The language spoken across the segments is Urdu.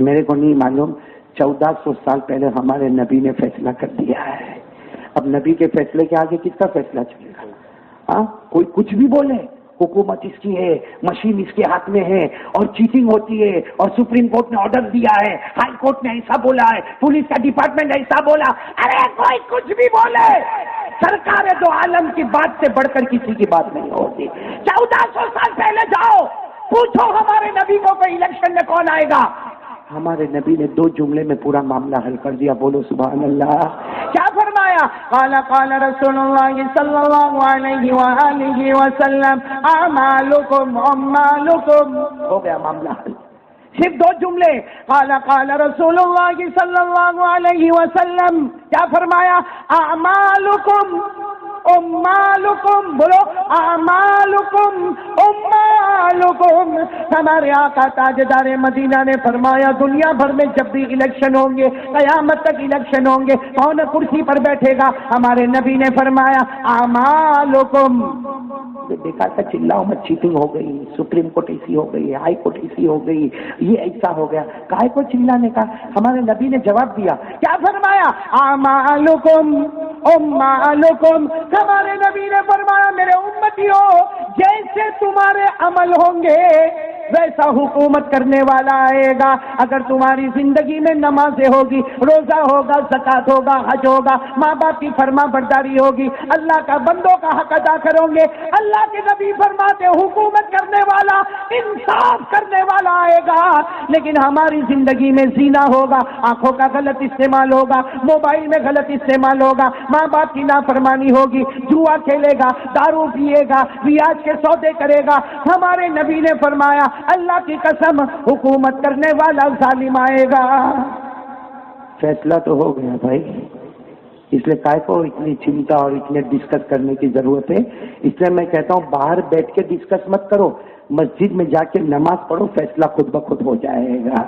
میرے کو نہیں معلوم، 1400 سال پہلے ہمارے نبی نے فیصلہ کر دیا ہے، اب نبی کے فیصلے کے آگے کس کا فیصلہ چلے گا؟ ہاں، کوئی کچھ بھی بولے، حکومت اس کی ہے، مشین اس کے ہاتھ میں ہے، اور چیٹنگ ہوتی ہے، اور سپریم کورٹ نے آرڈر دیا ہے، ہائی کورٹ نے ایسا بولا ہے، پولیس کا ڈپارٹمنٹ ایسا بولا، ارے کوئی کچھ بھی بولے، سرکار دو عالم کی بات سے بڑھ کر کسی کی بات نہیں ہوتی۔ 1400 سال پہلے جاؤ، پوچھو ہمارے نبی کو کہ الیکشن میں کون آئے گا، ہمارے نبی نے 2 جملے میں پورا معاملہ حل کر دیا۔ بولو سبحان اللہ۔ کیا فرمایا؟ قال رسول اللہ صلی اللہ علیہ وآلہ وسلم اعمالکم اعمالکم، ہو گیا معاملہ حل، صرف 2 جملے۔ قال رسول اللہ صلی اللہ علیہ وسلم، کیا فرمایا؟ اعمالکم امالکم، بولو اعمالکم امالکم۔ ہمارے آقا تاجدار مدینہ نے فرمایا دنیا بھر میں جب بھی الیکشن ہوں گے، قیامت تک الیکشن ہوں گے، کون کرسی پر بیٹھے گا؟ ہمارے نبی نے فرمایا اعمالکم۔ دیکھا تھا چلاؤ مت، چیٹنگ ہو گئی، سپریم کورٹ ایسی ہو گئی، ہائی کورٹ ایسی ہو گئی، یہ ایسا ہو گیا، کائے کو چلانے کا؟ ہمارے نبی نے جواب دیا، کیا فرمایا؟ اعمالکم امالکم۔ ہمارے نبی نے فرمایا میرے امتیوں، جیسے تمہارے عمل ہوں گے ویسا حکومت کرنے والا آئے گا۔ اگر تمہاری زندگی میں نمازیں ہوگی، روزہ ہوگا، زکات ہوگا، حج ہوگا، ماں باپ کی فرما برداری ہوگی، اللہ کا بندوں کا حق ادا کرو گے، اللہ کے نبی فرماتے حکومت کرنے والا، انصاف کرنے والا آئے گا۔ لیکن ہماری زندگی میں زنا ہوگا، آنکھوں کا غلط استعمال ہوگا، موبائل میں غلط استعمال ہوگا، ماں باپ کی نافرمانی ہوگی، جوا کھیلے گا، دارو پیے گا، بیاج کے سودے کرے گا۔ ہمارے نبی نے فرمایا اللہ کی قسم حکومت کرنے والا ظالم آئے گا۔ فیصلہ تو ہو گیا بھائی، اس لیے کائے کو اتنی چنتا اور اتنے ڈسکس کرنے کی ضرورت ہے؟ اس لیے میں کہتا ہوں باہر بیٹھ کے ڈسکس مت کرو، مسجد میں جا کے نماز پڑھو، فیصلہ خود بخود ہو جائے گا۔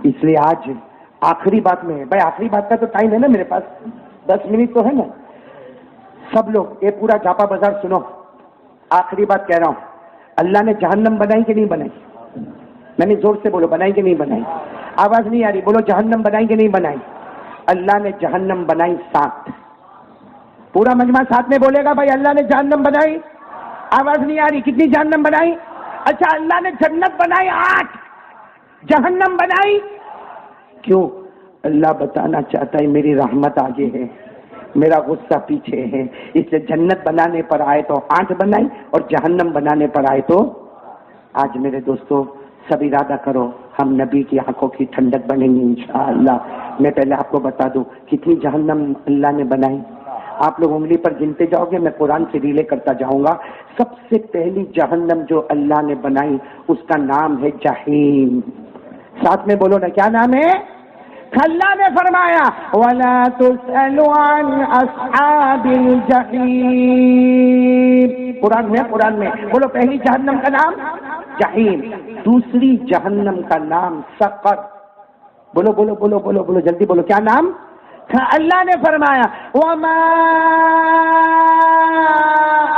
اس لیے آج آخری بات میں، بھائی آخری بات کا تو ٹائم ہے نا میرے پاس، 10 منٹ تو ہے نا، سب لوگ یہ پورا جاپا بازار سنو، آخری بات کہہ رہا ہوں، اللہ نے جہنم بنائی کہ نہیں بنائی؟ میں نے زور سے بولو، بنائی کہ نہیں بنائی؟ آواز نہیں آ رہی، بولو جہنم بنائی کہ نہیں بنائی؟ اللہ نے جہنم بنائی 7، پورا مجمع ساتھ میں بولے گا بھائی اللہ نے جہنم بنائی۔ آواز نہیں آ رہی، کتنی جہنم بنائی؟ اچھا اللہ نے جنت بنائی 8، جہنم بنائی کیوں؟ اللہ بتانا چاہتا ہے میری رحمت آگے ہے، میرا غصہ پیچھے ہے، اس لیے جنت بنانے پر آئے تو 8 بنائی، اور جہنم بنانے پر آئے تو۔ آج میرے دوستو سب ارادہ کرو ہم نبی کی آنکھوں کی ٹھنڈک بنیں گے انشاءاللہ۔ میں پہلے آپ کو بتا دوں کتنی جہنم اللہ نے بنائی، آپ لوگ انگلی پر گنتے جاؤ گے، میں قرآن سے ریلے کرتا جاؤں گا۔ سب سے پہلی جہنم جو اللہ نے بنائی اس کا نام ہے جہنم، ساتھ میں بولو نا کیا نام ہے؟ اللہ نے فرمایا وَلَا تُسْأَلُ عَنْ أَصْحَابِ الْجَحِيمِ، قرآن میں بولو پہلی جہنم کا نام جہنم، دوسری جہنم کا نام سقر، بولو بولو بولو بولو بولو جلدی بولو، کیا نام؟ اللہ نے فرمایا وَمَا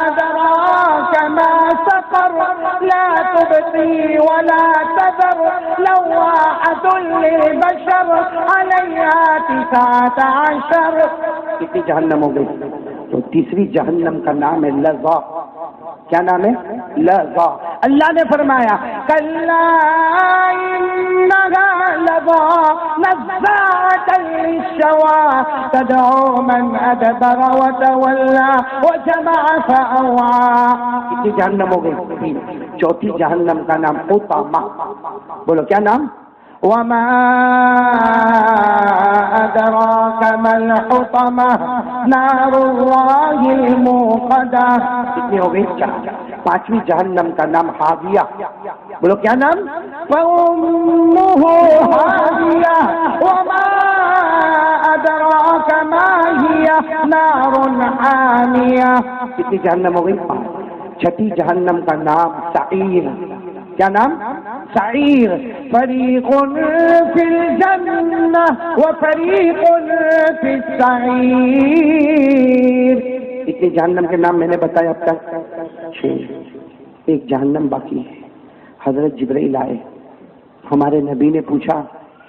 أَدْرَاكَ مَا سَقَرُ لَا تُبْقِي وَلَا تَذَرُ لَوَّاحَةٌ لِلْبَشَرِ عَلَيْهَا 19۔ کتنی جہنم ہو گئی؟ تو تیسری جہنم کا نام ہے لظا، کیا نام ہے؟ لظا۔ اللہ نے فرمایا کَلَّا إِنَّهَا لَظَى نَزَّاعَةً لِلشَّوَىٰ تَدْعُو مَنْ أَدْبَرَ وَتَوَلَّىٰ وَجَمَعَ فَأَوْعَىٰ۔ کتنی جہنم ہو گئی؟ چوتھی جہنم کا نام حطمہ، بولو کیا نام؟ وَمَا أَدْرَاكَ مَا الْحُطَمَةُ نَارُ اللَّهِ الْمُوقَدَةُ۔ کتنی ہو گئی؟ 4۔ پانچویں جہنم کا نام حاویہ، بولو کیا نام؟ فَأُمُّهُ حَاوِيَةٌ وَمَا أَدْرَاكَ مَا هِيَ نَارٌ حَامِيَةٌ۔ کتنی جہنم ہو گئی؟ 5۔ چھٹی جہنم کا نام سعیر، کیا نام؟ سعیر۔ فریق فی الجنہ وفریق فی السعیر۔ اتنے جہنم کے نام میں نے بتایا اب تک 6۔ ایک جہنم باقی ہے۔ حضرت جبرائیل آئے، ہمارے نبی نے پوچھا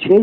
6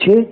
6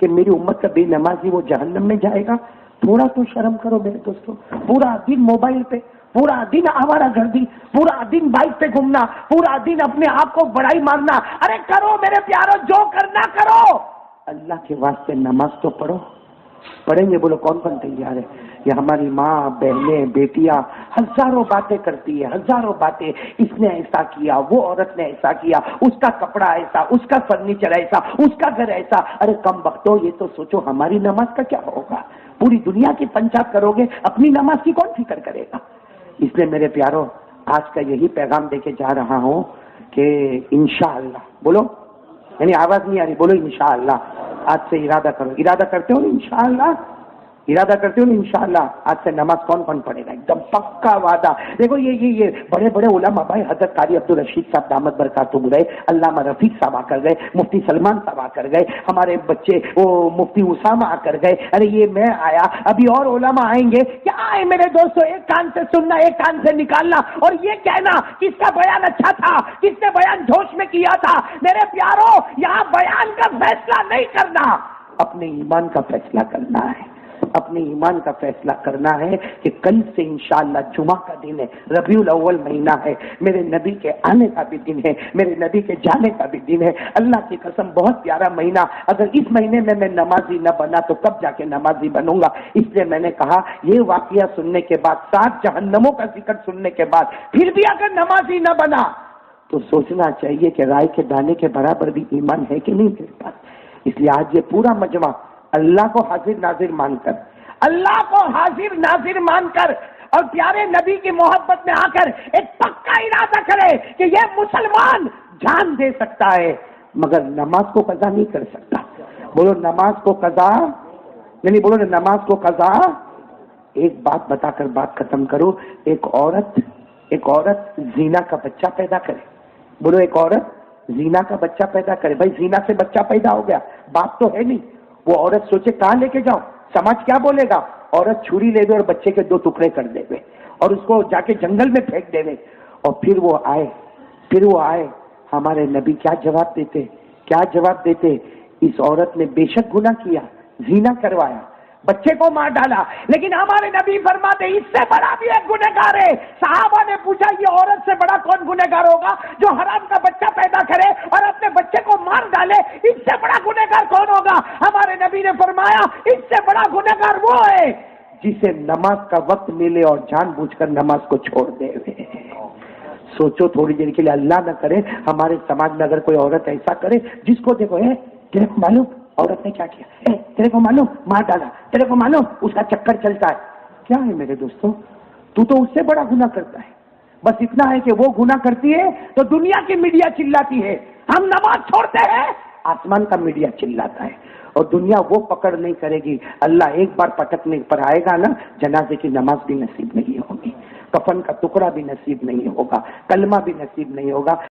کہ میری امت کا بے نمازی وہ جہنم میں جائے گا؟ تھوڑا تو شرم کرو میرے دوستوں. پورا دن موبائل پہ، پورا دن آوارہ گردی، پورا دن بائک پہ گھومنا، پورا دن اپنے آپ کو بڑائی مارنا. ارے کرو میرے پیارو، جو کرنا کرو، اللہ کے واسطے نماز تو پڑھو. پڑھیں گے؟ بولو کون کون تیار ہے؟ یہ ہماری ماں، بہنیں، بیٹیاں ہزاروں باتیں کرتی ہے، ہزاروں باتیں. اس نے ایسا کیا، وہ عورت نے ایسا کیا، اس کا کپڑا ایسا، اس کا فرنیچر ایسا، اس کا گھر ایسا. ارے کم بختو، یہ تو سوچو ہماری نماز کا کیا ہوگا؟ پوری دنیا کی پنچات کرو گے، اپنی نماز کی کون فکر کرے گا؟ اس لیے میرے پیارو، آج کا یہی پیغام دے کے جا رہا ہوں کہ انشاءاللہ، بولو، یعنی آواز نہیں آ رہی، بولو انشاءاللہ. آج سے ارادہ کرو. ارادہ کرتے ہو انشاءاللہ؟ ارادہ کرتے ہو انشاءاللہ؟ آج سے نماز کون کون پڑھے گا؟ ایک دم پکا وعدہ. دیکھو یہ بڑے بڑے علماء بھائی، حضرت قاری عبدالرشید صاحب دامت برکاتہم گئے، علامہ رفیق صاحب آ کر گئے، مفتی سلمان صاحب آ کر گئے، ہمارے بچے وہ مفتی اسامہ آ کر گئے. ارے یہ میں آیا، ابھی اور علماء آئیں گے. کیا آئے میرے دوستوں؟ ایک کان سے سننا، ایک کان سے نکالنا، اور یہ کہنا کس کا بیان اچھا تھا، کس نے بیان جوش میں کیا تھا. میرے پیارو، یہاں بیان کا فیصلہ نہیں کرنا، اپنے ایمان کا فیصلہ کرنا ہے. اپنے ایمان کا فیصلہ کرنا ہے کہ کل سے انشاءاللہ جمعہ کا دن ہے، ربیع الاول مہینہ ہے، میرے نبی کے آنے کا بھی دن ہے، میرے نبی کے جانے کا بھی دن ہے. اللہ کی قسم بہت پیارا مہینہ. اگر اس مہینے میں نمازی نہ بنا تو کب جا کے نمازی بنوں گا؟ اس لیے میں نے کہا یہ واقعہ سننے کے بعد، 7 جہنموں کا ذکر سننے کے بعد پھر بھی اگر نمازی نہ بنا تو سوچنا چاہیے کہ رائے کے دانے کے برابر بھی ایمان ہے کہ نہیں میرے پاس. اس لیے آج یہ پورا مجمع اللہ کو حاضر ناظر مان کر، اللہ کو حاضر ناظر مان کر اور پیارے نبی کی محبت میں آ کر ایک پکا ارادہ کرے کہ یہ مسلمان جان دے سکتا ہے مگر نماز کو قضا نہیں کر سکتا. بولو نماز کو قضا، یعنی بولو نماز کو قضا. ایک بات بتا کر بات ختم کرو. ایک عورت زینا کا بچہ پیدا کرے. بولو ایک عورت زینا کا بچہ پیدا کرے. بھائی زینا سے بچہ پیدا ہو گیا، باپ تو ہے نہیں. وہ عورت سوچے کہاں لے کے جاؤ، سماج کیا بولے گا. عورت چھری لے دے اور بچے کے 2 ٹکڑے کر دے اور اس کو جا کے جنگل میں پھینک دے. اور پھر وہ آئے ہمارے نبی کیا جواب دیتے؟ اس عورت نے بے شک گناہ کیا، زنا کروایا، بچے کو مار ڈالا، لیکن ہمارے نبی فرماتے اس سے بڑا بھی ایک گنہگار ہے. صحابہ نے پوچھا یہ عورت سے بڑا کون گنہگار ہوگا جو حرام کا بچہ پیدا کرے اور اپنے بچے کو مار ڈالے؟ اس سے بڑا گنہگار کون ہوگا؟ ہمارے نبی نے فرمایا اس سے بڑا گنہگار وہ ہے جسے نماز کا وقت ملے اور جان بوجھ کر نماز کو چھوڑ دے. سوچو تھوڑی دیر کے لیے، اللہ نہ کرے ہمارے سماج میں اگر کوئی عورت ایسا کرے جس کو دیکھو تیرے کو معلوم عورت نے کیا کیا، تیرے کو معلوم مار ڈالا، تیرے کو معلوم اس کا چکر چلتا ہے. کیا ہے میرے دوستوں؟ تو اس سے بڑا گناہ کرتا ہے. بس اتنا ہے کہ وہ گناہ کرتی ہے تو دنیا کی میڈیا چلاتی ہے، ہم نماز چھوڑتے ہیں آسمان کا میڈیا چلاتا ہے. اور دنیا وہ پکڑ نہیں کرے گی. اللہ ایک بار پٹکنے پر آئے گا نا، جنازے کی نماز بھی نصیب نہیں ہوگی، کفن کا ٹکڑا بھی نصیب نہیں ہوگا، کلمہ بھی نصیب نہیں ہوگا.